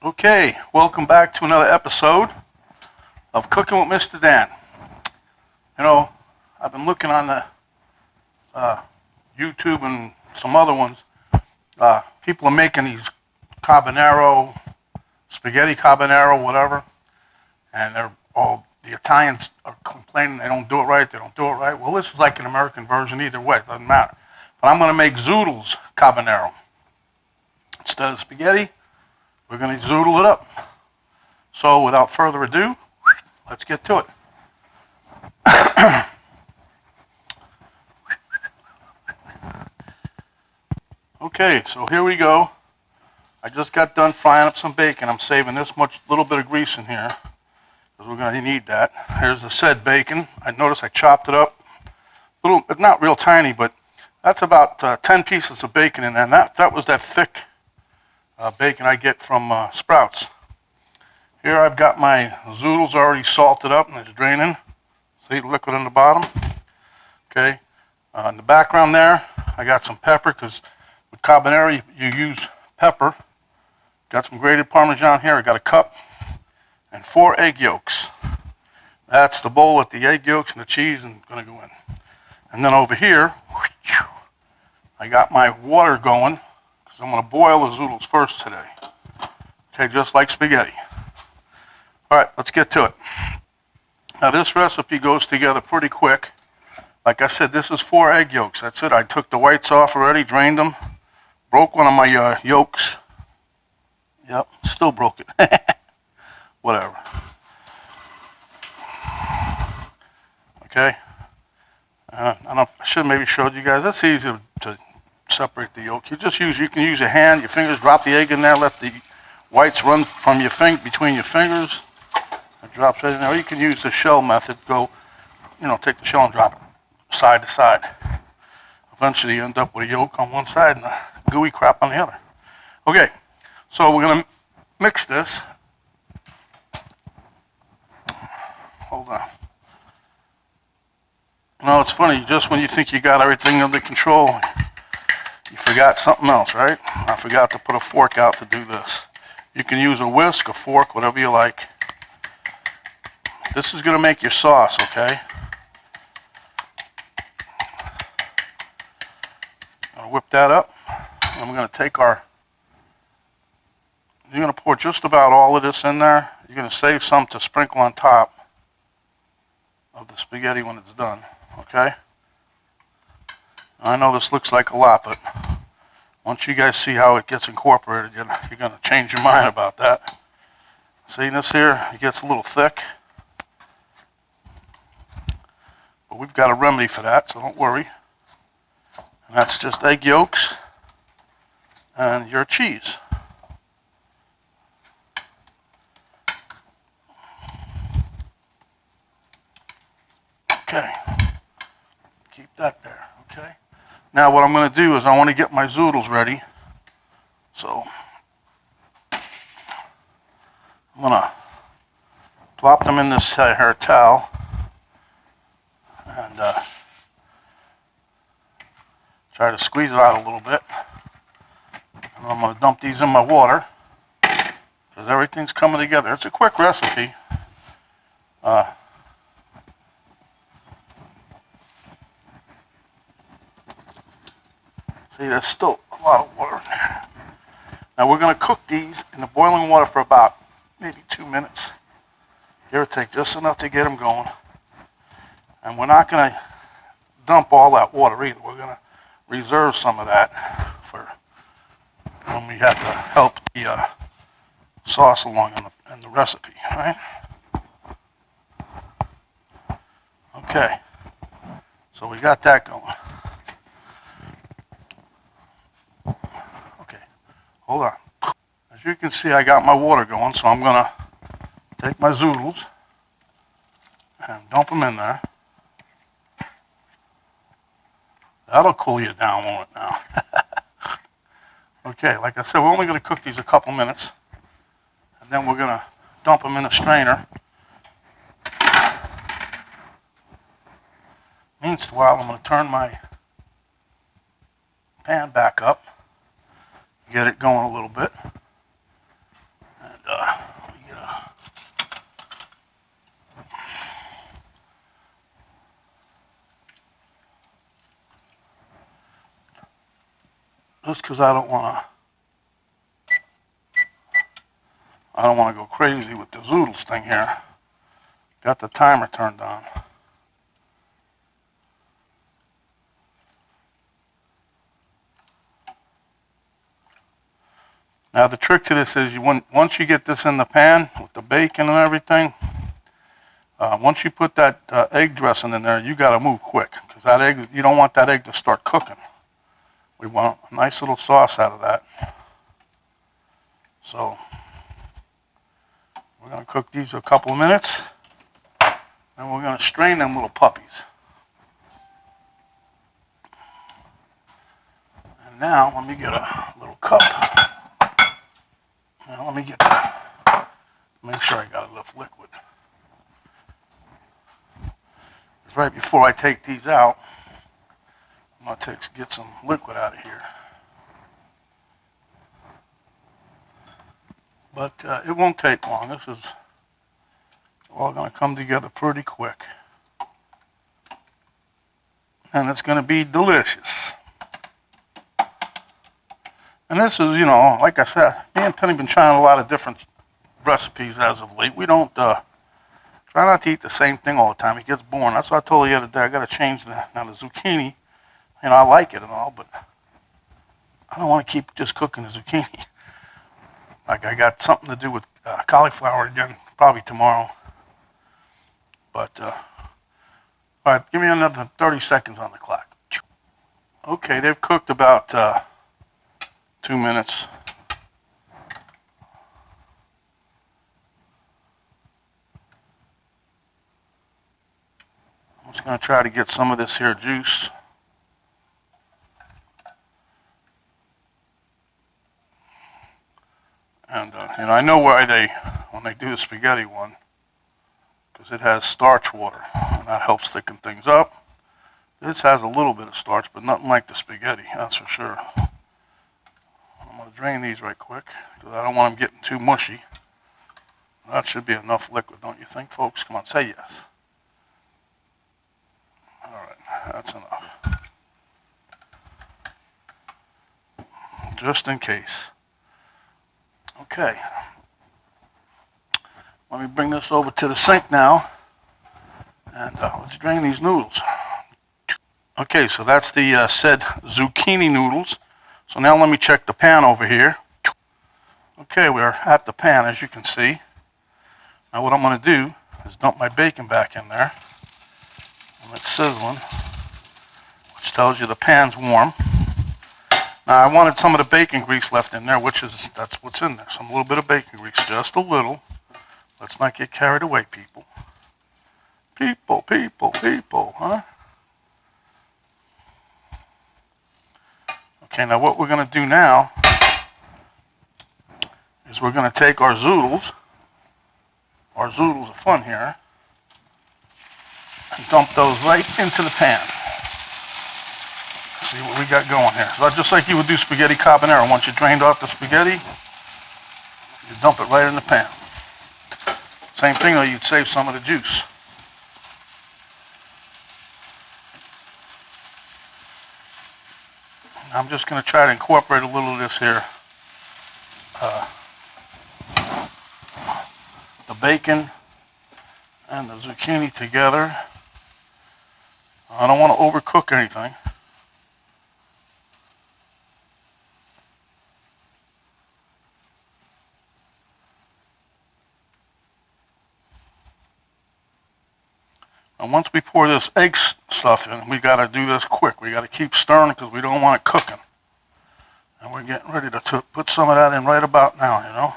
Okay, welcome back to another episode of Cooking with MrDan. You know, I've been looking on the YouTube and some other ones. People are making these carbonara, spaghetti carbonara, whatever, and the Italians are complaining they don't do it right, Well, this is like an American version either way, it doesn't matter. But I'm going to make Zoodles Carbonara. Instead of spaghetti, we're going to zoodle it up. So without further ado, let's get to it. Okay, so here we go. I just got done frying up some bacon. I'm saving this little bit of grease in here because we're going to need that. Here's the said bacon. I noticed I chopped it up. It's not real tiny, but that's about 10 pieces of bacon in there. And that was that thick bacon I get from Sprouts. Here I've got my zoodles already salted up and it's draining. See the liquid in the bottom? Okay. In the background there, I got some pepper because with carbonara you use pepper. Got some grated parmesan here. I got a cup and 4 egg yolks. That's the bowl with the egg yolks and the cheese and going to go in. And then over here, I got my water going because I'm going to boil the zoodles first today. Okay, just like spaghetti. All right, let's get to it. Now this recipe goes together pretty quick. Like I said, this is 4 egg yolks. That's it. I took the whites off already, drained them, broke one of my yolks. Yep, still broke it. Whatever. Okay. I should have maybe showed you guys. That's easy to separate the yolk. You can use your hand, your fingers, drop the egg in there, let the whites run from your between your fingers. It drops right in there. Or you can use the shell method. Take the shell and drop it side to side. Eventually you end up with a yolk on one side and a gooey crap on the other. Okay, so we're going to mix this. Hold on. It's funny, just when you think you got everything under control, you forgot something else, right? I forgot to put a fork out to do this. You can use a whisk, a fork, whatever you like. This is going to make your sauce, okay? I'm going to whip that up. And we're going to take you're going to pour just about all of this in there. You're going to save some to sprinkle on top of the spaghetti when it's done, okay? I know this looks like a lot, but once you guys see how it gets incorporated, you're going to change your mind about that. See this here? It gets a little thick. But we've got a remedy for that, so don't worry. And that's just egg yolks and your cheese. Okay. Keep that there, okay? Now what I'm going to do is I want to get my zoodles ready. So I'm going to plop them in this hair towel and try to squeeze it out a little bit. And I'm going to dump these in my water because everything's coming together. It's a quick recipe. See, there's still a lot of water in there. Now we're going to cook these in the boiling water for about maybe 2 minutes. Give or take, just enough to get them going. And we're not going to dump all that water either. We're going to reserve some of that for when we have to help the sauce along in the recipe, right? Okay, so we got that going. Okay, hold on. As you can see, I got my water going, so I'm going to take my zoodles and dump them in there. That'll cool you down, won't it now? Okay, like I said, we're only going to cook these a couple minutes. And then we're going to dump them in a strainer. Meanwhile, I'm going to turn my pan back up, get it going a little bit. And just because I don't want to go crazy with the Zoodles thing here. Got the timer turned on. Now the trick to this is once you get this in the pan with the bacon and everything, once you put that egg dressing in there, you got to move quick because that egg, you don't want that egg to start cooking. We want a nice little sauce out of that. So we're going to cook these a couple of minutes, and we're going to strain them little puppies. And now let me get a little cup. Now let me get that. Make sure I got enough liquid. Because right before I take these out, I'm going to get some liquid out of here. But it won't take long. This is all going to come together pretty quick. And it's going to be delicious. And this is, you know, like I said, me and Penny have been trying a lot of different recipes as of late. We don't try not to eat the same thing all the time. It gets boring. That's what I told you the other day. I got to change the zucchini. You know, I like it and all, but I don't want to keep just cooking the zucchini. Like I got something to do with cauliflower again, probably tomorrow. But, all right, give me another 30 seconds on the clock. Okay, they've cooked about 2 minutes. I'm just going to try to get some of this here juice. And you know, I know why when they do the spaghetti one, because it has starch water, and that helps thicken things up. This has a little bit of starch, but nothing like the spaghetti, that's for sure. I'm going to drain these right quick, because I don't want them getting too mushy. That should be enough liquid, don't you think, folks? Come on, say yes. All right, that's enough. Just in case. Okay. Let me bring this over to the sink now, and let's drain these noodles. Okay, so that's the said zucchini noodles. So now let me check the pan over here. Okay, we're at the pan, as you can see. Now what I'm going to do is dump my bacon back in there. And it's sizzling, which tells you the pan's warm. Now I wanted some of the bacon grease left in there, that's what's in there. Some little bit of bacon grease, just a little. Let's not get carried away, people. People, huh? Okay, now what we're going to do now is we're going to take our zoodles of fun here, and dump those right into the pan. See what we got going here. So just like you would do spaghetti carbonara, once you drained off the spaghetti, you dump it right in the pan. Same thing though, you'd save some of the juice. I'm just going to try to incorporate a little of this here. The bacon and the zucchini together. I don't want to overcook anything. And once we pour this egg stuff in, we got to do this quick. We got to keep stirring because we don't want it cooking. And we're getting ready to put some of that in right about now, you know.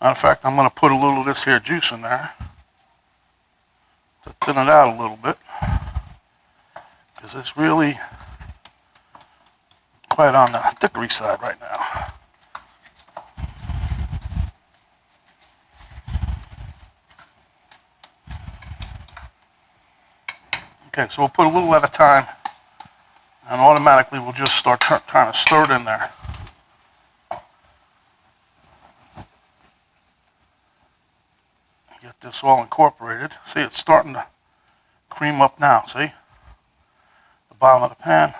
Matter of fact, I'm going to put a little of this here juice in there to thin it out a little bit, because it's really quite on the thickery side right now. Okay, so we'll put a little at a time, and automatically we'll just start trying to stir it in there. Get this all incorporated. See, it's starting to cream up now, see? The bottom of the pan.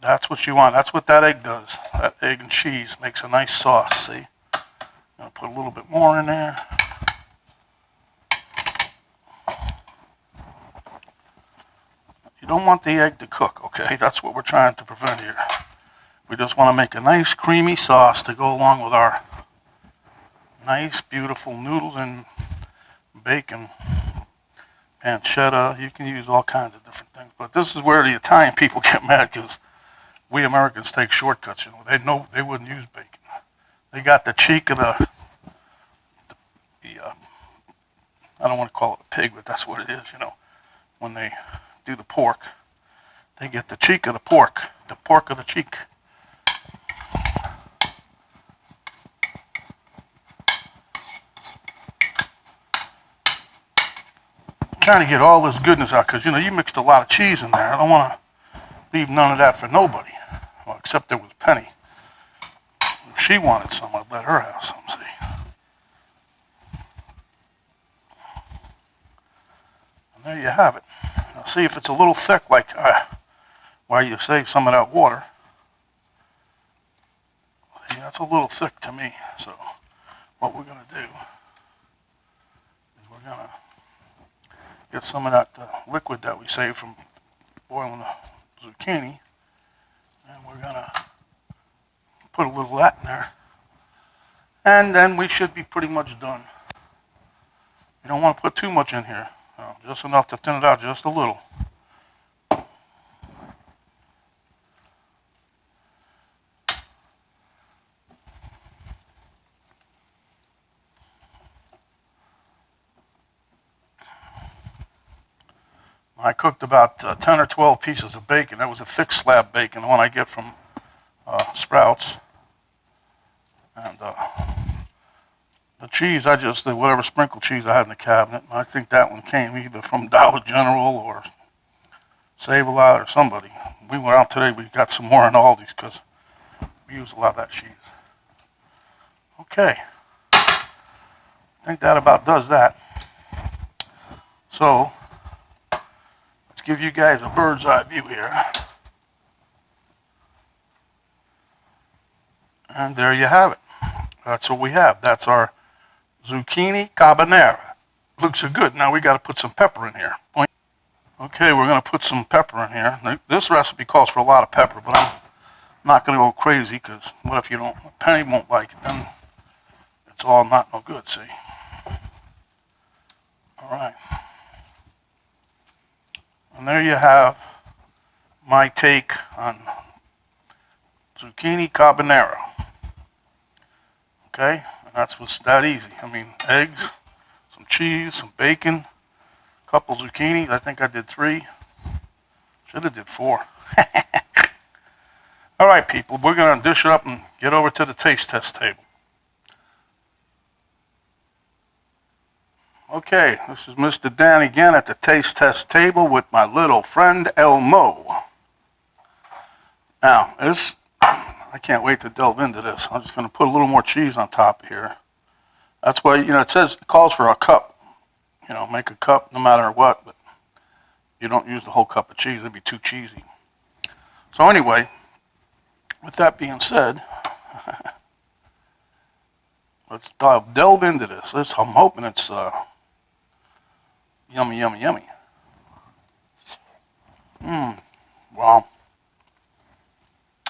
That's what you want. That's what that egg does. That egg and cheese makes a nice sauce, see? I'm going to put a little bit more in there. You don't want the egg to cook, okay? That's what we're trying to prevent here. We just want to make a nice creamy sauce to go along with our nice, beautiful noodles and bacon, pancetta. You can use all kinds of different things. But this is where the Italian people get mad because we Americans take shortcuts. You know, they wouldn't use bacon. They got the cheek of the I don't want to call it a pig, but that's what it is. You know, when they do the pork, they get the cheek of the pork of the cheek. I'm trying to get all this goodness out because, you know, you mixed a lot of cheese in there. I don't want to leave none of that for nobody. Well, except there was Penny. If she wanted some, I'd let her have some, see. And there you have it. Now see if it's a little thick, like why you save some of that water. See, that's a little thick to me. So what we're going to do is we're going to get some of that liquid that we saved from boiling the zucchini, and we're going to put a little of that in there, and then we should be pretty much done. You don't want to put too much in here, just enough to thin it out just a little. I cooked about 10 or 12 pieces of bacon. That was a thick slab bacon, the one I get from Sprouts. And the cheese, I just did whatever sprinkled cheese I had in the cabinet. I think that one came either from Dollar General or Save-A-Lot or somebody. We went out today, we got some more in Aldi's because we use a lot of that cheese. Okay. I think that about does that. So, let's give you guys a bird's eye view here. And there you have it. That's what we have. That's our zucchini carbonara. Looks so good. Now we got to put some pepper in here. Okay, we're going to put some pepper in here. Now, this recipe calls for a lot of pepper, but I'm not going to go crazy because what if you don't, Penny won't like it, then it's all not no good, see? All right. And there you have my take on zucchini carbonara. Okay, and that's what's that easy. I mean, eggs, some cheese, some bacon, a couple zucchinis. I think I did 3. Should have did 4. All right, people, we're going to dish it up and get over to the taste test table. Okay, this is MrDan again at the taste test table with my little friend Elmo. Now, I can't wait to delve into this. I'm just going to put a little more cheese on top here. That's why, you know, it calls for a cup. You know, make a cup no matter what, but you don't use the whole cup of cheese. It'd be too cheesy. So anyway, with that being said, let's delve into this. I'm hoping it's yummy, yummy, yummy. Wow.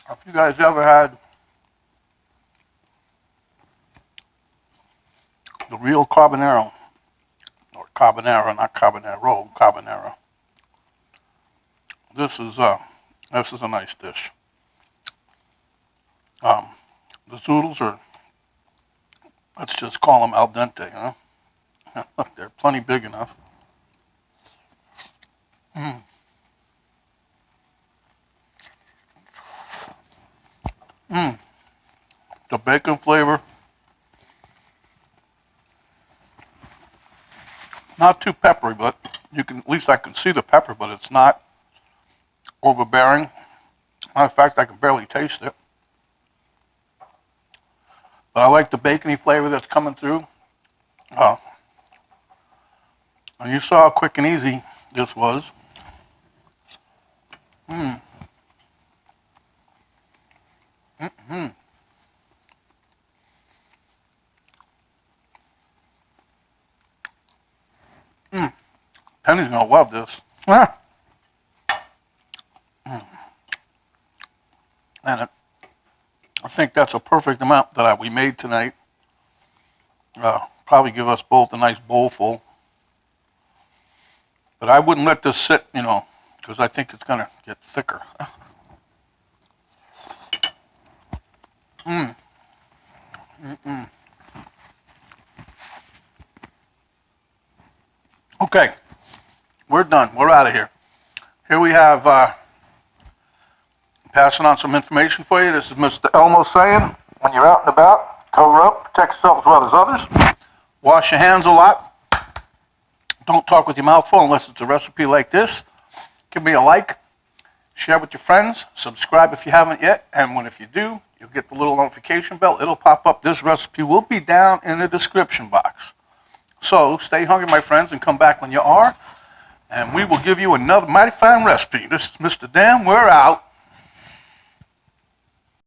Have you guys ever had the real carbonara, or carbonara, not carbonaro, carbonara? This is a nice dish. The zoodles are, let's just call them al dente, huh? Look, they're plenty big enough. The bacon flavor, not too peppery, but at least I can see the pepper, but it's not overbearing. Matter of fact, I can barely taste it. But I like the bacony flavor that's coming through. And you saw how quick and easy this was. Penny's gonna love this. Ah. And I think that's a perfect amount that we made tonight. Probably give us both a nice bowl full. But I wouldn't let this sit, you know, because I think it's gonna get thicker. Okay, we're done. We're out of here. Here we have passing on some information for you. This is Mr. Elmo saying, when you're out and about, cover up, protect yourself as well as others. Wash your hands a lot. Don't talk with your mouth full unless it's a recipe like this. Give me a like, share with your friends, subscribe if you haven't yet, and if you do, you'll get the little notification bell. It'll pop up. This recipe will be down in the description box. So stay hungry, my friends, and come back when you are, and we will give you another mighty fine recipe. This is MrDan. We're out.